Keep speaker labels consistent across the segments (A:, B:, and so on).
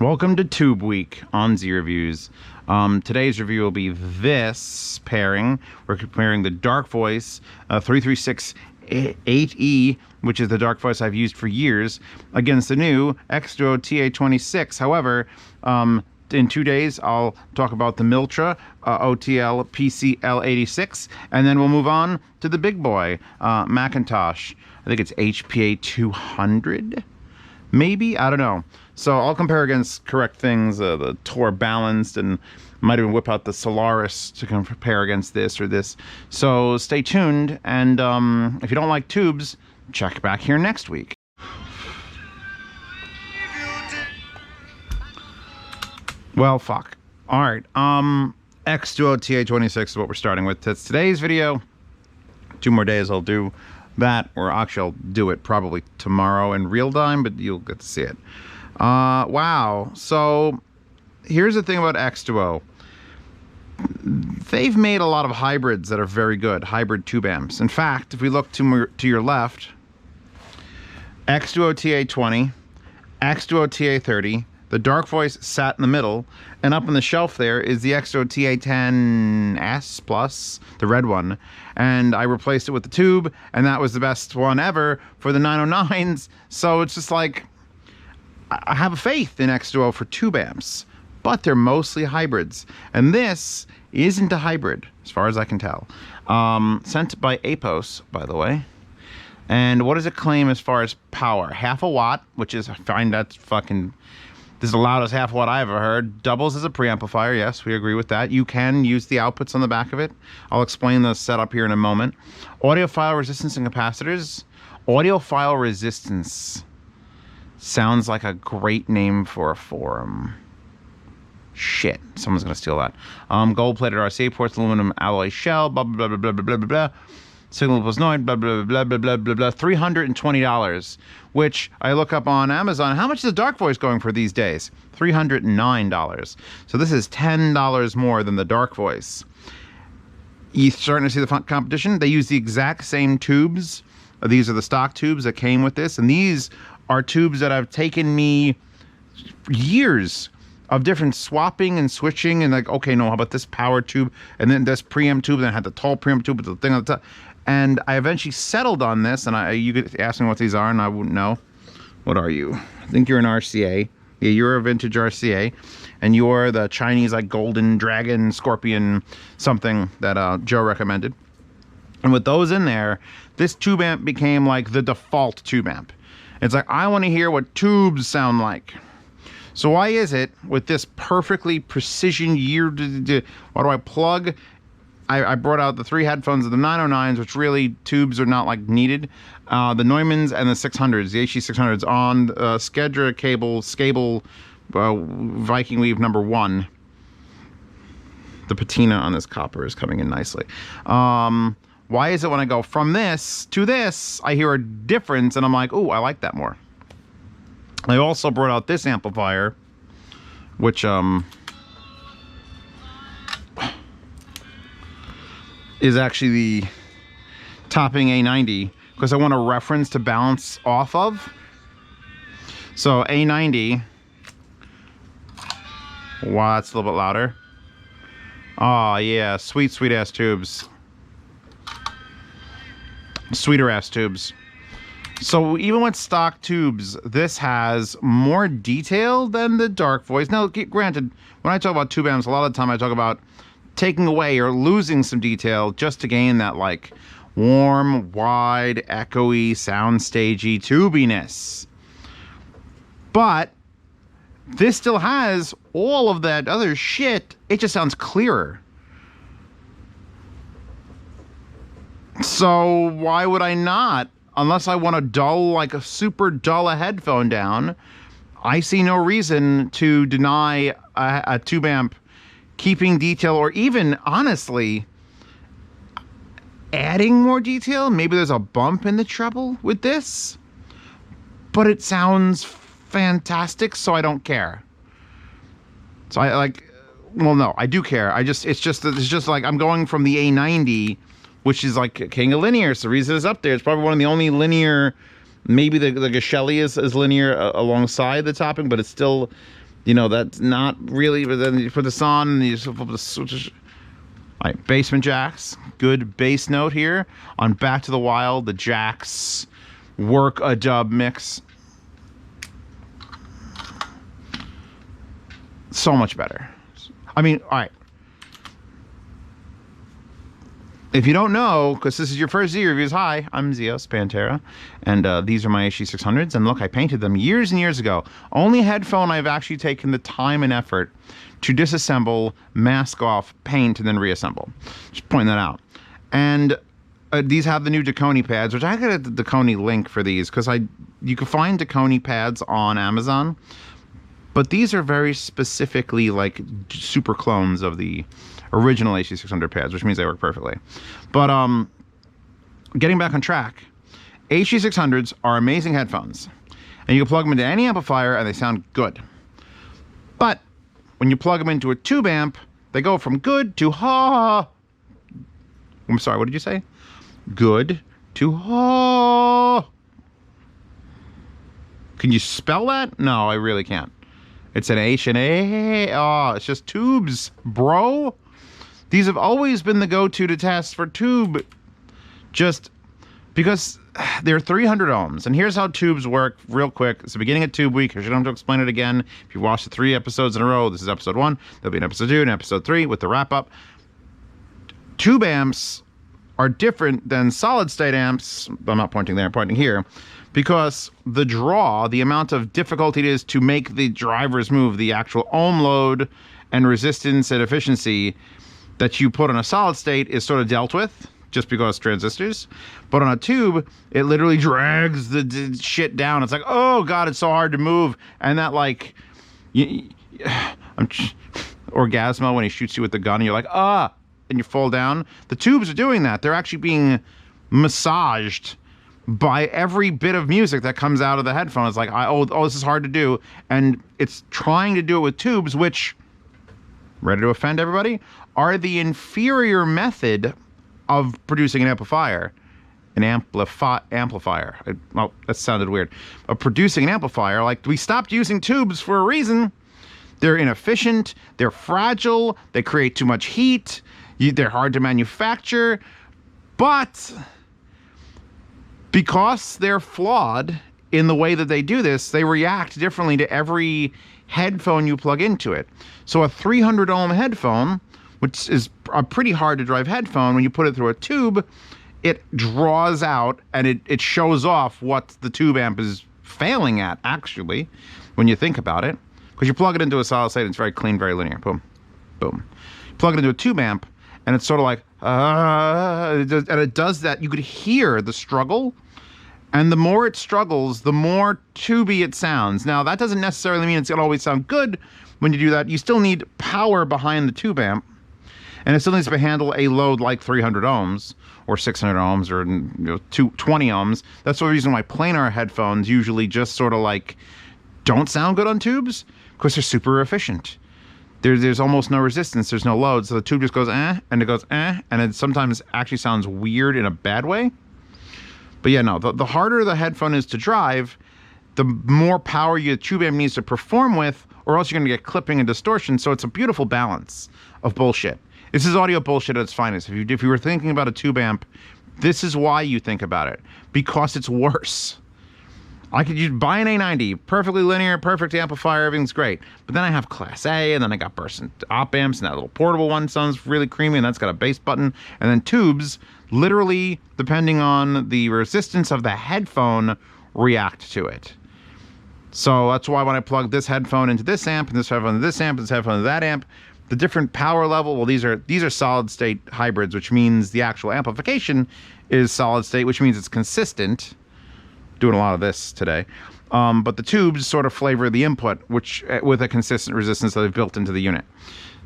A: Welcome to Tube Week on Z Reviews. Today's review will be this pairing. We're comparing the Dark Voice 336 8E, which is the Dark Voice I've used for years, against the new Xduoo TA-26. However, in 2 days, I'll talk about the Miltra OTL PCL86, and then we'll move on to the big boy, Macintosh. I think it's HPA 200, maybe? I don't know. So I'll compare against correct things, the Tor Balanced, and might even whip out the Solaris to compare against this or this. So stay tuned, and if you don't like tubes, check back here next week. Well, fuck. All right, Xduoo TA-26 is what we're starting with. That's today's video. 2 more days I'll do that, or actually I'll do it probably tomorrow in real time, but you'll get to see it. Wow. So here's the thing about Xduoo. They've made a lot of hybrids that are very good, hybrid tube amps. In fact, if we look to your left, Xduoo TA-20, Xduoo TA-30, the Dark Voice sat in the middle, and up on the shelf there is the Xduoo TA-10S Plus, the red one. And I replaced it with the tube, and that was the best one ever for the 909s. So it's just like, I have a faith in Xduoo for tube amps, but they're mostly hybrids. And this isn't a hybrid, as far as I can tell. Sent by Apos, by the way. And what does it claim as far as power? 0.5 watt, which is, I find that's fucking, this is the loudest 0.5 watt I ever heard. Doubles as a preamplifier, yes, we agree with that. You can use the outputs on the back of it. I'll explain the setup here in a moment. Audiophile resistance and capacitors. Audiophile resistance sounds like a great name for a forum. Shit, someone's gonna steal that. Gold-plated RCA ports, aluminum alloy shell, blah blah blah blah blah blah blah blah. Signal plus noise, blah blah blah blah blah blah blah. $320, which I look up on Amazon. How much is the Dark Voice going for these days? $309. So this is $10 more than the Dark Voice. You starting to see the competition? They use the exact same tubes. These are the stock tubes that came with this, and these are tubes that have taken me years of different swapping and switching and like, okay, no, how about this power tube and then this preamp tube, then I had the tall preamp tube with the thing on the top. And I eventually settled on this, and you could ask me what these are and I wouldn't know. What are you? I think you're an RCA. Yeah, you're a vintage RCA, and you're the Chinese like golden dragon scorpion something that Joe recommended. And with those in there, this tube amp became like the default tube amp. It's like, I want to hear what tubes sound like. So why is it with this perfectly precision what do I plug? I brought out the 3 headphones of the 909s, which really tubes are not like needed. The Neumanns and the 600s, the HG600s on Skedra cable, Viking Weave #1. The patina on this copper is coming in nicely. Why is it when I go from this to this, I hear a difference and I'm like, oh, I like that more. I also brought out this amplifier, which is actually the topping A90, because I want a reference to bounce off of. So A90, wow, it's a little bit louder. Oh yeah, sweet, sweet ass tubes. Sweeter ass tubes. So even with stock tubes, this has more detail than the Dark Voice. Now, granted, when I talk about tube amps, a lot of the time I talk about taking away or losing some detail just to gain that like warm, wide, echoey, soundstagey tubiness. But this still has all of that other shit. It just sounds clearer. So why would I not? Unless I want to dull, like a super dull a headphone down, I see no reason to deny a tube amp keeping detail, or even, honestly, adding more detail. Maybe there's a bump in the treble with this, but it sounds fantastic, so I don't care. So I like, well, no, I do care. It's just like I'm going from the A90, which is like king of linear. So the reason it's up there, it's probably one of the only linear, maybe the Geshelli is linear alongside the topping, but it's still You know, that's not really, but then you put this on and you just flip the switch. All right, basement jacks. Good bass note here. On Back to the Wild, the jacks work a dub mix so much better. I mean, all right. If you don't know, because this is your first Z reviews, hi, I'm Zeos Pantera, and these are my HG600s, and look, I painted them years and years ago. Only headphone I've actually taken the time and effort to disassemble, mask off, paint, and then reassemble. Just pointing that out. And these have the new Dakoni pads, which I got the Dakoni link for these, because you can find Dakoni pads on Amazon, but these are very specifically like super clones of the original HG600 pads, which means they work perfectly. But getting back on track, HG600s are amazing headphones, and you can plug them into any amplifier and they sound good. But when you plug them into a tube amp, they go from good to ha. I'm sorry, what did you say? Good to ha. Can you spell that? No, I really can't. It's an H and A. Oh, it's just tubes, bro. These have always been the go-to to test for tube, just because they're 300 ohms. And here's how tubes work real quick. It's the beginning of Tube Week. I don't have to explain it again. If you watched the 3 episodes in a row, this is episode 1. There'll be an episode 2 and episode 3 with the wrap-up. Tube amps are different than solid-state amps. I'm not pointing there, I'm pointing here. Because the draw, the amount of difficulty it is to make the drivers move, the actual ohm load and resistance and efficiency that you put on a solid state is sort of dealt with just because transistors. But on a tube, it literally drags the shit down. It's like, oh God, it's so hard to move. And that like, Orgasmo when he shoots you with the gun and you're like, ah, and you fall down. The tubes are doing that. They're actually being massaged by every bit of music that comes out of the headphone. It's like, oh, this is hard to do. And it's trying to do it with tubes, which, ready to offend everybody, are the inferior method of producing an amplifier. An amplifier. Well, that sounded weird. Of producing an amplifier. Like, we stopped using tubes for a reason. They're inefficient. They're fragile. They create too much heat. They're hard to manufacture. But because they're flawed in the way that they do this, they react differently to every headphone you plug into it. So a 300 ohm headphone, which is a pretty hard to drive headphone, when you put it through a tube, it draws out and it shows off what the tube amp is failing at, actually, when you think about it. Because you plug it into a solid state, it's very clean, very linear. Boom, boom. You plug it into a tube amp, and it's sort of like, and it does that. You could hear the struggle, and the more it struggles, the more tubey it sounds. Now, that doesn't necessarily mean it's going to always sound good when you do that. You still need power behind the tube amp, and it still needs to handle a load like 300 ohms, or 600 ohms, or 20 ohms. That's the reason why planar headphones usually just sort of like don't sound good on tubes, because they're super efficient. There's almost no resistance, there's no load, so the tube just goes and it goes and it sometimes actually sounds weird in a bad way. But yeah, no, the harder the headphone is to drive, the more power your tube amp needs to perform with, or else you're going to get clipping and distortion. So it's a beautiful balance of bullshit. This is audio bullshit at its finest. If you were thinking about a tube amp, this is why you think about it, because it's worse. I could buy an A90, perfectly linear, perfect amplifier, everything's great. But then I have Class A, and then I got burst op amps, and that little portable one sounds really creamy, and that's got a bass button. And then tubes, literally, depending on the resistance of the headphone, react to it. So that's why when I plug this headphone into this amp, and this headphone into this amp, and this headphone into that amp, the different power level, well, these are solid state hybrids, which means the actual amplification is solid state, which means it's consistent. Doing a lot of this today, but the tubes sort of flavor the input, which with a consistent resistance that they've built into the unit.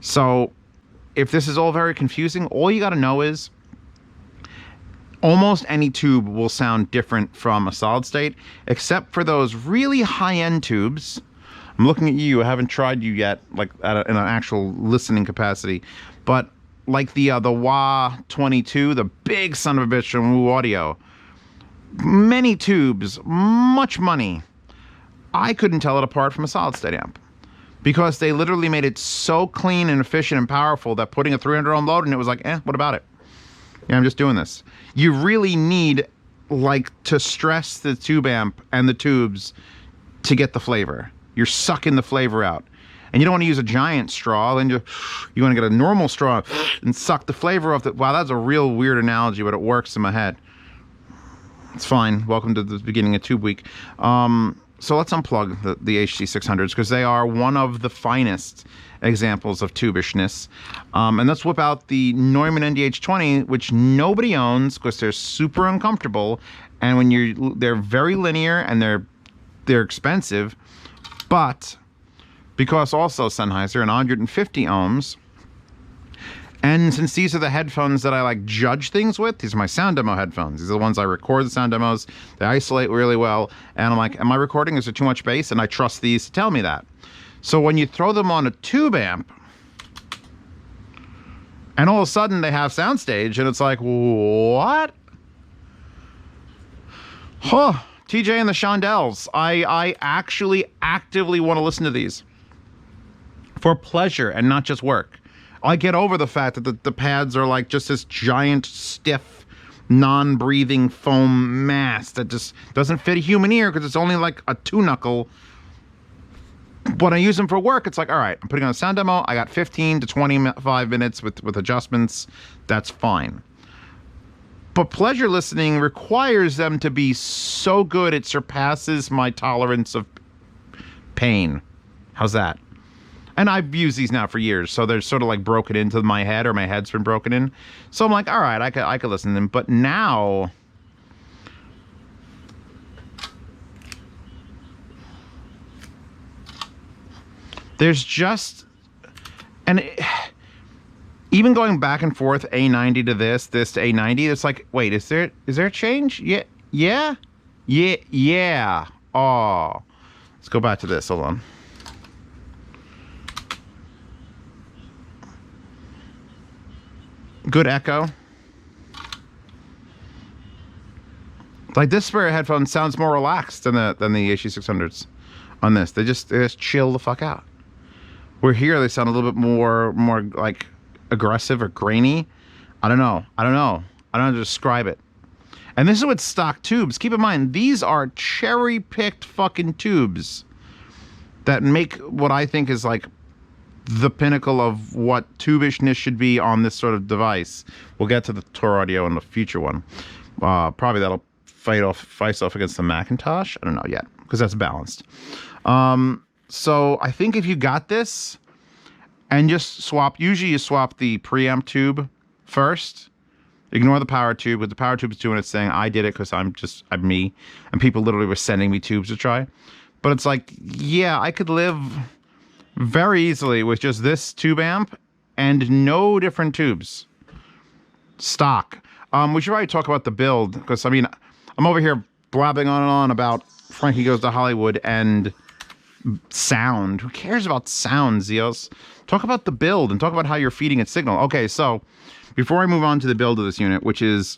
A: So if this is all very confusing, all you got to know is almost any tube will sound different from a solid state, except for those really high-end tubes. I'm looking at you. I haven't tried you yet, like in an actual listening capacity, but like the WA-22, the big son of a bitch from Woo Audio. Many tubes, much money. I couldn't tell it apart from a solid state amp because they literally made it so clean and efficient and powerful that putting a 300 ohm load in it was like, what about it? Yeah, I'm just doing this. You really need like to stress the tube amp and the tubes to get the flavor. You're sucking the flavor out. And you don't want to use a giant straw, then you want to get a normal straw and suck the flavor off. Wow, that's a real weird analogy, but it works in my head. It's fine. Welcome to the beginning of Tube Week. So let's unplug the HC600s because they are one of the finest examples of tubishness. And let's whip out the Neumann NDH20, which nobody owns because they're super uncomfortable. And when they're very linear and they're expensive, but because also Sennheiser and 150 ohms. And since these are the headphones that I like judge things with, these are my sound demo headphones. These are the ones I record the sound demos. They isolate really well. And I'm like, am I recording? Is there too much bass? And I trust these to tell me that. So when you throw them on a tube amp, and all of a sudden they have soundstage, and it's like, what? Huh. TJ and the Shondells. I actually actively want to listen to these for pleasure and not just work. I get over the fact that the pads are like just this giant, stiff, non-breathing foam mass that just doesn't fit a human ear because it's only like a 2-knuckle. When I use them for work, it's like, all right, I'm putting on a sound demo. I got 15 to 25 minutes with adjustments. That's fine. But pleasure listening requires them to be so good it surpasses my tolerance of pain. How's that? And I've used these now for years, so they're sort of like broken into my head, or my head's been broken in. So I'm like, all right, I could listen to them. But now, there's just, even going back and forth, A90 to this to A90, it's like, wait, is there a change? Yeah. Oh, let's go back to this. Hold on. Good echo. Like this pair of headphones sounds more relaxed than the HC600s on this. They just chill the fuck out. Where here they sound a little bit more like aggressive or grainy. I don't know how to describe it. And this is with stock tubes. Keep in mind, these are cherry-picked fucking tubes that make what I think is like the pinnacle of what tubishness should be on this sort of device. We'll get to the Tour Audio in the future one. Probably that'll fight off against the Macintosh. I don't know yet, because that's balanced. So I think if you got this and just swap, usually you swap the preamp tube first, ignore the power tube, but the power tube is doing its thing. I did it because I'm me, and people literally were sending me tubes to try. But it's like, yeah, I could live very easily with just this tube amp and no different tubes. Stock. We should probably talk about the build, because I mean, I'm over here blabbing on and on about Frankie Goes to Hollywood and sound. Who cares about sound, Zeos? Talk about the build and talk about how you're feeding it signal. Okay, so before I move on to the build of this unit, which is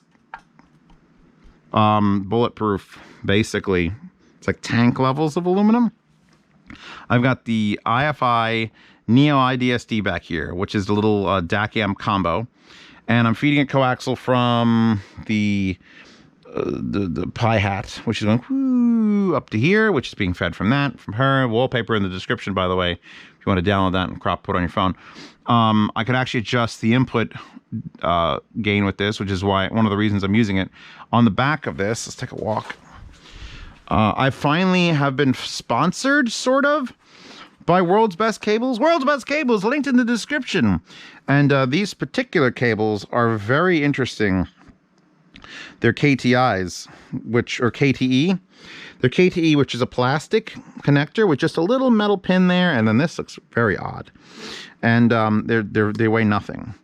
A: bulletproof, basically. It's like tank levels of aluminum. I've got the IFI Neo IDSD back here, which is the little DAC amp combo. And I'm feeding it coaxial from the Pi Hat, which is going whoo, up to here, which is being fed from that, from her. Wallpaper in the description, by the way, if you want to download that and put on your phone. I could actually adjust the input gain with this, which is why one of the reasons I'm using it. On the back of this, let's take a walk. I finally have been sponsored, sort of, by World's Best Cables. World's Best Cables, linked in the description. And these particular cables are very interesting. They're KTIs, or KTE. They're KTE, which is a plastic connector with just a little metal pin there, and then this looks very odd. And they weigh nothing.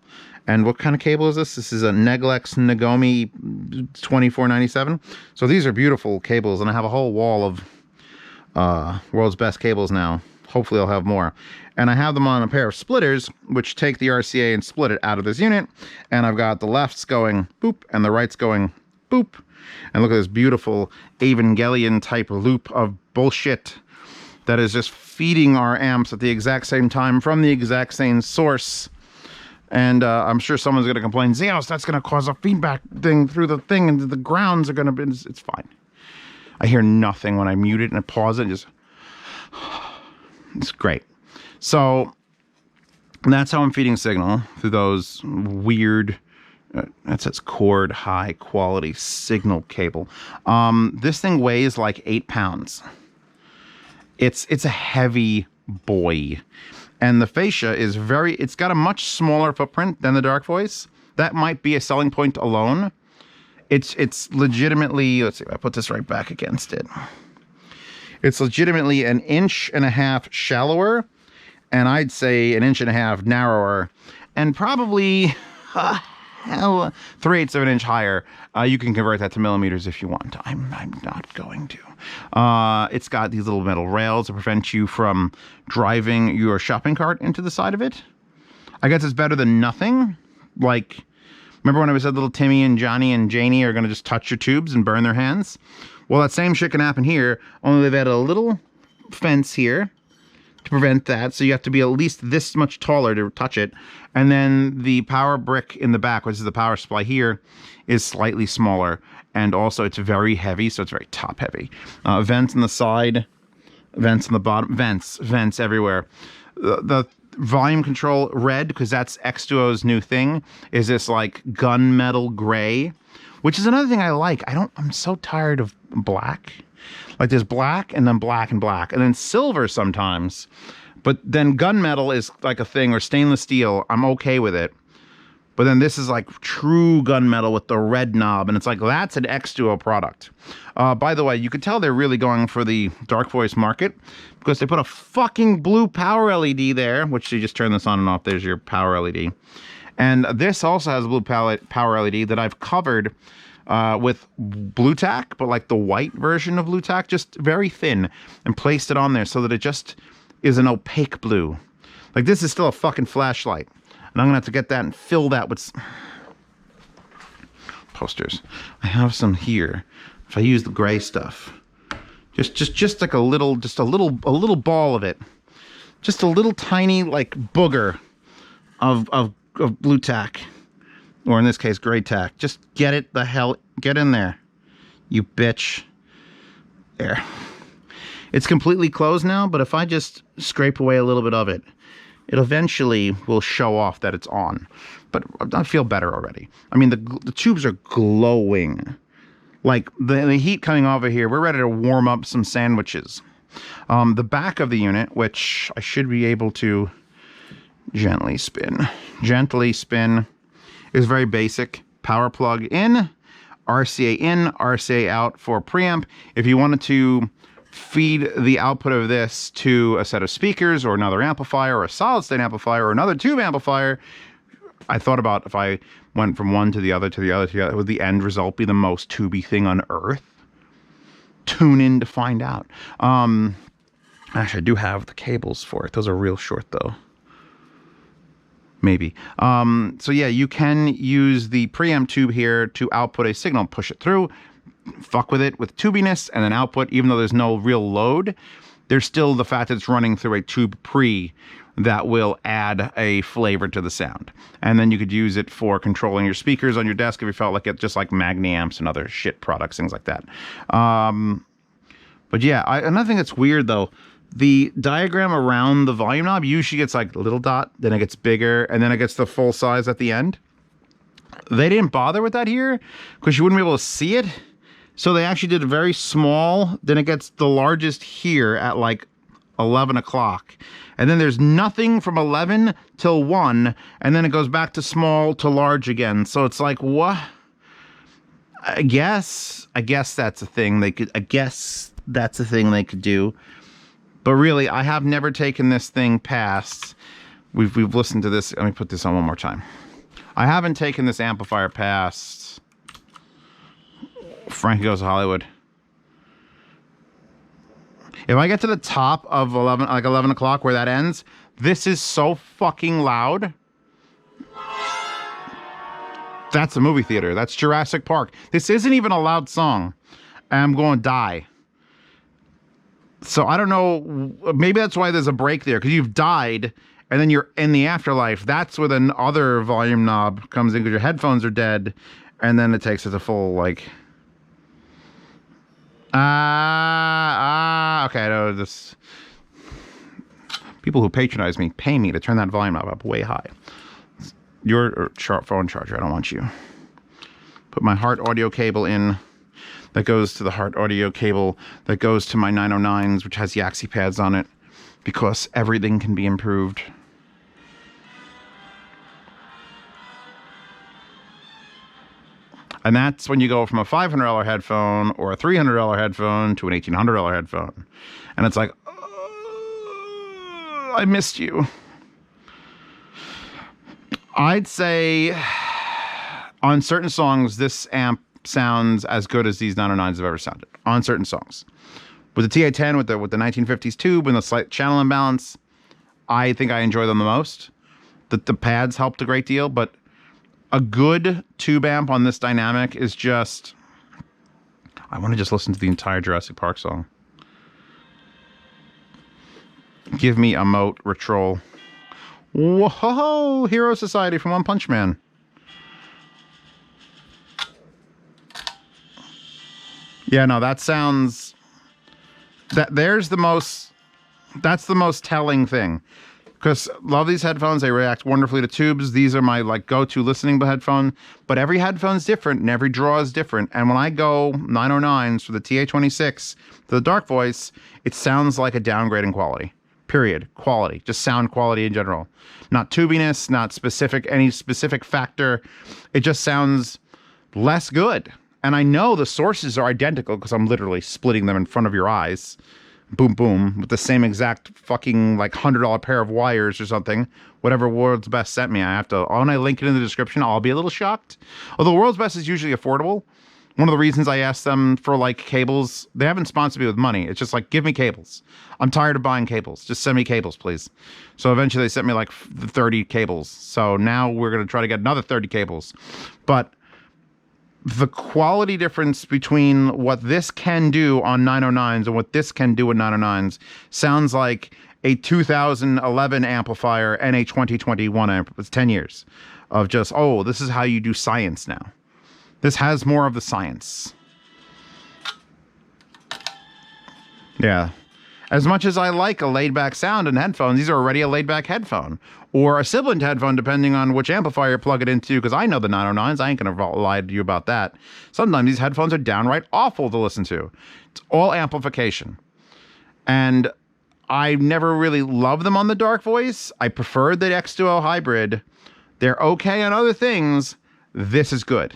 A: And what kind of cable is this? This is a Neglex Nagomi 2497. So these are beautiful cables, and I have a whole wall of World's Best Cables now. Hopefully I'll have more. And I have them on a pair of splitters, which take the RCA and split it out of this unit. And I've got the lefts going boop, and the rights going boop. And look at this beautiful Evangelion type loop of bullshit that is just feeding our amps at the exact same time from the exact same source. And I'm sure someone's going to complain, Zeos, that's going to cause a feedback thing through the thing, and the grounds are going to be... It's fine. I hear nothing when I mute it and I pause it and just... It's great. So that's how I'm feeding signal through those weird... that says cord high quality signal cable. This thing weighs like 8 pounds. It's a heavy boy. And the fascia is it's got a much smaller footprint than the Dark Voice. That might be a selling point alone. It's legitimately, let's see if I put this right back against it. It's legitimately 1.5 inches shallower, and I'd say 1.5 inches narrower, and probably 3/8 of an inch higher. You can convert that to millimeters if you want. I'm not going to. It's got these little metal rails to prevent you from driving your shopping cart into the side of it. I guess it's better than nothing. Like, remember when I said little Timmy and Johnny and Janie are going to just touch your tubes and burn their hands? Well, that same shit can happen here, only they've added a little fence here to prevent that. So you have to be at least this much taller to touch it. And then the power brick in the back, which is the power supply here, is slightly smaller. And also it's very heavy, so it's very top heavy. Vents on the side, vents on the bottom, vents everywhere. The volume control red, because that's Xduoo's new thing, is this like gunmetal gray, which is another thing I like. I'm so tired of black. Like there's black and then black and black and then silver sometimes. But then gunmetal is like a thing, or stainless steel. I'm okay with it. But then this is like true gunmetal with the red knob, and it's like, that's an Xduoo product. By the way, you could tell they're really going for the Dark Voice market because they put a fucking blue power LED there, which you just turn this on and off. There's your power LED. And this also has a blue power LED that I've covered with blue tack, but like the white version of blue tack, just very thin, and placed it on there so that it just is an opaque blue. Like this is still a fucking flashlight. And I'm gonna have to get that and fill that with posters. I have some here. If I use the gray stuff, just like a little ball of it, just a little tiny like booger of blue tack, or in this case gray tack. Just get in there, you bitch. There. It's completely closed now, but if I just scrape away a little bit of it, it eventually will show off that it's on. But I feel better already. I mean, the tubes are glowing. Like, the heat coming off of here, we're ready to warm up some sandwiches. The back of the unit, which I should be able to gently spin, is very basic. Power plug in, RCA out for preamp. If you wanted to feed the output of this to a set of speakers or another amplifier or a solid state amplifier or another tube amplifier, I thought about if I went from one to the other, would the end result be the most tubey thing on earth? Tune in to find out. Actually, I do have the cables for it. Those are real short though. Maybe. So yeah, you can use the preamp tube here to output a signal, push it through, fuck with it with tubiness, and then output. Even though there's no real load, there's still the fact that it's running through a tube pre that will add a flavor to the sound. And then you could use it for controlling your speakers on your desk if you felt like it, just like Magni amps and other shit products, things like that. But yeah, another thing that's weird though, the diagram around the volume knob usually gets like a little dot, then it gets bigger, and then it gets the full size at the end. They didn't bother with that here because you wouldn't be able to see it. So they actually did it very small, then it gets the largest here at like 11 o'clock. And then there's nothing from 11 till 1, and then it goes back to small to large again. So it's like, what? I guess that's a thing they could, do. But really, I have never taken this thing past. We've listened to this. Let me put this on one more time. I haven't taken this amplifier past Frankie Goes to Hollywood. If I get to the top of 11 o'clock where that ends, this is so fucking loud. That's a movie theater. That's Jurassic Park. This isn't even a loud song. I'm going to die. So I don't know, maybe that's why there's a break there, because you've died and then you're in the afterlife. That's where the other volume knob comes in, because your headphones are dead, and then it takes it a full, like... okay, no, this... People who patronize me pay me to turn that volume knob up way high. Your phone charger, I don't want you. Put my Heart audio cable in. That goes to the Heart audio cable. That goes to my 909s, which has Yaxi pads on it. Because everything can be improved. And that's when you go from a $500 headphone or a $300 headphone to an $1,800 headphone. And it's like, oh, I missed you. I'd say on certain songs, this amp sounds as good as these 909s have ever sounded. On certain songs. With the TA10, with the 1950s tube and the slight channel imbalance, I think I enjoy them the most. The pads helped a great deal, but a good tube amp on this dynamic is just... I want to just listen to the entire Jurassic Park song. Give me a moat, Ritroll. Whoa! Hero Society from One Punch Man. Yeah, no, that sounds... That's the most telling thing. Because love these headphones. They react wonderfully to tubes. These are my like go-to listening headphone. But every headphone's different and every draw is different. And when I go 909s for the TA-26 to the Dark Voice, it sounds like a downgrade in quality. Period. Quality. Just sound quality in general. Not tubiness, not any specific factor. It just sounds less good. And I know the sources are identical because I'm literally splitting them in front of your eyes. Boom, boom, with the same exact fucking like $100 pair of wires or something. Whatever World's Best sent me, when I link it in the description, I'll be a little shocked. Although World's Best is usually affordable. One of the reasons I asked them for like cables, they haven't sponsored me with money. It's just like, give me cables. I'm tired of buying cables. Just send me cables, please. So eventually they sent me like 30 cables. So now we're going to try to get another 30 cables. But the quality difference between what this can do on 909s and what this can do with 909s sounds like a 2011 amplifier and a 2021 amp. It's 10 years of just, oh, this is how you do science now. This has more of the science. Yeah. As much as I like a laid-back sound in headphones, these are already a laid-back headphone. Or a sibling headphone, depending on which amplifier you plug it into, because I know the 909s. I ain't going to lie to you about that. Sometimes these headphones are downright awful to listen to. It's all amplification. And I never really loved them on the Dark Voice. I preferred the Xduoo hybrid. They're okay on other things. This is good.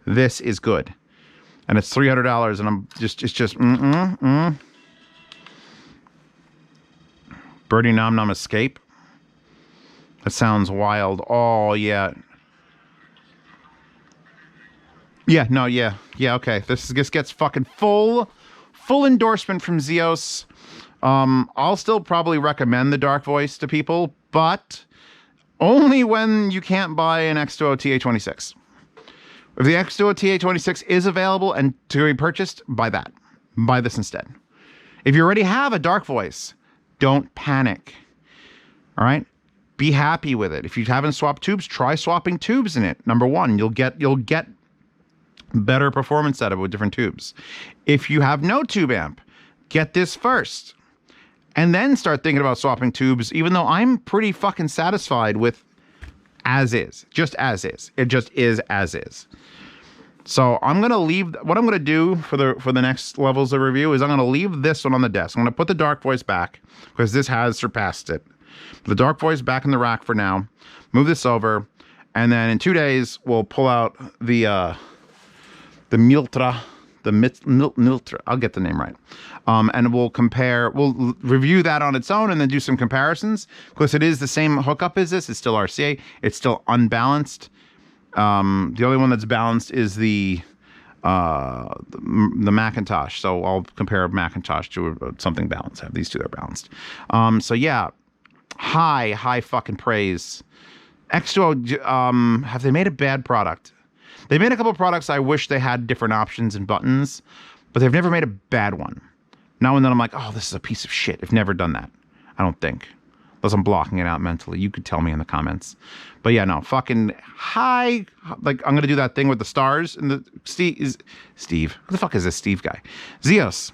A: This is good. And it's $300, and it's just, Birdie Nom Nom Escape. That sounds wild. Oh, yeah. Yeah, no, yeah. Yeah, okay. This gets fucking full endorsement from Zeos. I'll still probably recommend the Dark Voice to people, but only when you can't buy an Xduoo TA-26. If the Xduoo TA-26 is available and to be purchased, buy that. Buy this instead. If you already have a Dark Voice, don't panic. All right? Be happy with it. If you haven't swapped tubes, try swapping tubes in it. Number one, you'll get better performance out of it with different tubes. If you have no tube amp, get this first. And then start thinking about swapping tubes, even though I'm pretty fucking satisfied with as is. Just as is. It just is as is. So I'm going to leave, what I'm going to do for the next levels of review is I'm going to leave this one on the desk. I'm going to put the Dark Voice back because this has surpassed it. The Dark Voice back in the rack for now. Move this over. And then in 2 days, we'll pull out the Miltra. Miltra. I'll get the name right. And we'll review that on its own and then do some comparisons. Because it is the same hookup as this. It's still RCA. It's still unbalanced. The only one that's balanced is the Macintosh. So I'll compare Macintosh to something balanced. I have these two that are balanced. So yeah, high fucking praise. Xduoo, have they made a bad product? They made a couple of products I wish they had different options and buttons, but they've never made a bad one. Now and then I'm like, oh, this is a piece of shit. I've never done that. I don't think. Unless I'm blocking it out mentally. You could tell me in the comments. But yeah, no, fucking high. Like, I'm going to do that thing with the stars. And the Steve. Who the fuck is this Steve guy? Zeos.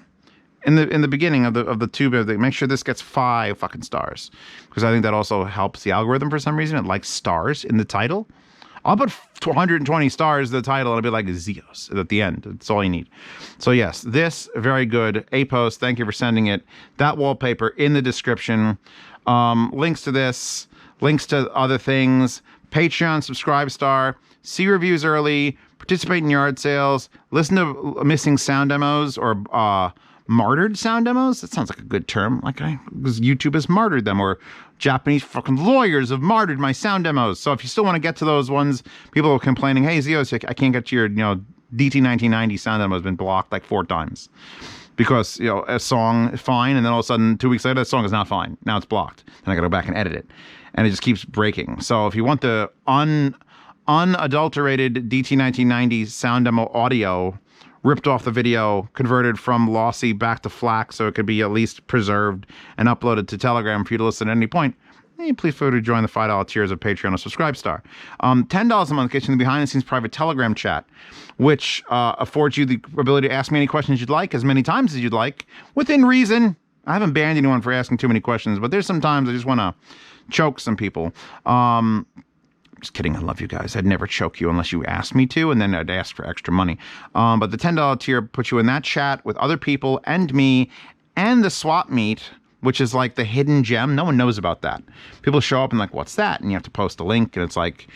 A: In the beginning of the tube, make sure this gets 5 fucking stars. Because I think that also helps the algorithm for some reason. It likes stars in the title. I'll put 120 stars in the title and it'll be like Zeos at the end. That's all you need. So yes, this, very good. A-Post, thank you for sending it. That wallpaper in the description. Links to this, links to other things. Patreon, subscribe star, see reviews early, participate in yard sales, listen to missing sound demos or martyred sound demos. That sounds like a good term. Like YouTube has martyred them, or Japanese fucking lawyers have martyred my sound demos. So if you still want to get to those ones, people are complaining, hey, Zeos, I can't get to your, DT1990 sound demo has been blocked like 4 times. Because, a song is fine, and then all of a sudden, 2 weeks later, that song is not fine. Now it's blocked. And I got to go back and edit it. And it just keeps breaking. So if you want the unadulterated DT1990 sound demo audio, ripped off the video, converted from lossy back to FLAC so it could be at least preserved and uploaded to Telegram for you to listen at any point, please feel free to join the $5 tiers of Patreon or Subscribe Star. $10 a month gets you in the behind-the-scenes private Telegram chat, which affords you the ability to ask me any questions you'd like, as many times as you'd like, within reason. I haven't banned anyone for asking too many questions, but there's sometimes I just want to choke some people. Just kidding, I love you guys. I'd never choke you unless you asked me to, and then I'd ask for extra money. But the $10 tier puts you in that chat with other people and me and the swap meet, which is like the hidden gem. No one knows about that. People show up and like, what's that? And you have to post a link, and it's like,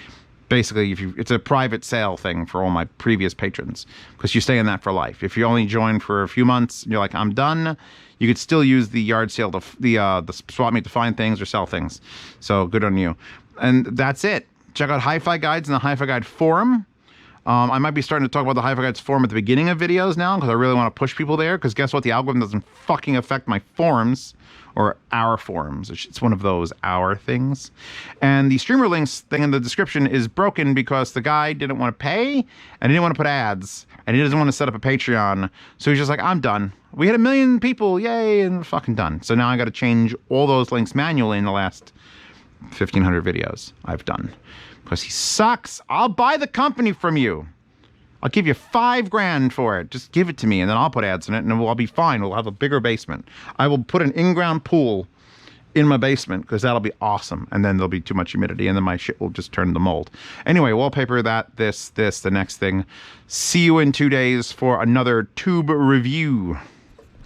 A: basically, it's a private sale thing for all my previous patrons, because you stay in that for life. If you only join for a few months, and you're like, I'm done, you could still use the yard sale, the swap meet to find things or sell things. So good on you. And that's it. Check out Hi-Fi Guides in the Hi-Fi Guide forum. I might be starting to talk about the Hi-Fi Guides forum at the beginning of videos now, because I really want to push people there, because guess what? The algorithm doesn't fucking affect my forums, or our forums. It's one of those our things. And the streamer links thing in the description is broken because the guy didn't want to pay, and he didn't want to put ads, and he doesn't want to set up a Patreon. So he's just like, I'm done. We had 1 million people, yay, and we're fucking done. So now I got to change all those links manually in the last 1,500 videos I've done. Because he sucks. I'll buy the company from you. I'll give you $5 grand for it. Just give it to me, and then I'll put ads in it, and I'll be fine. We'll have a bigger basement. I will put an in-ground pool in my basement, because that'll be awesome. And then there'll be too much humidity, and then my shit will just turn to mold. Anyway, wallpaper, this, the next thing. See you in 2 days for another tube review.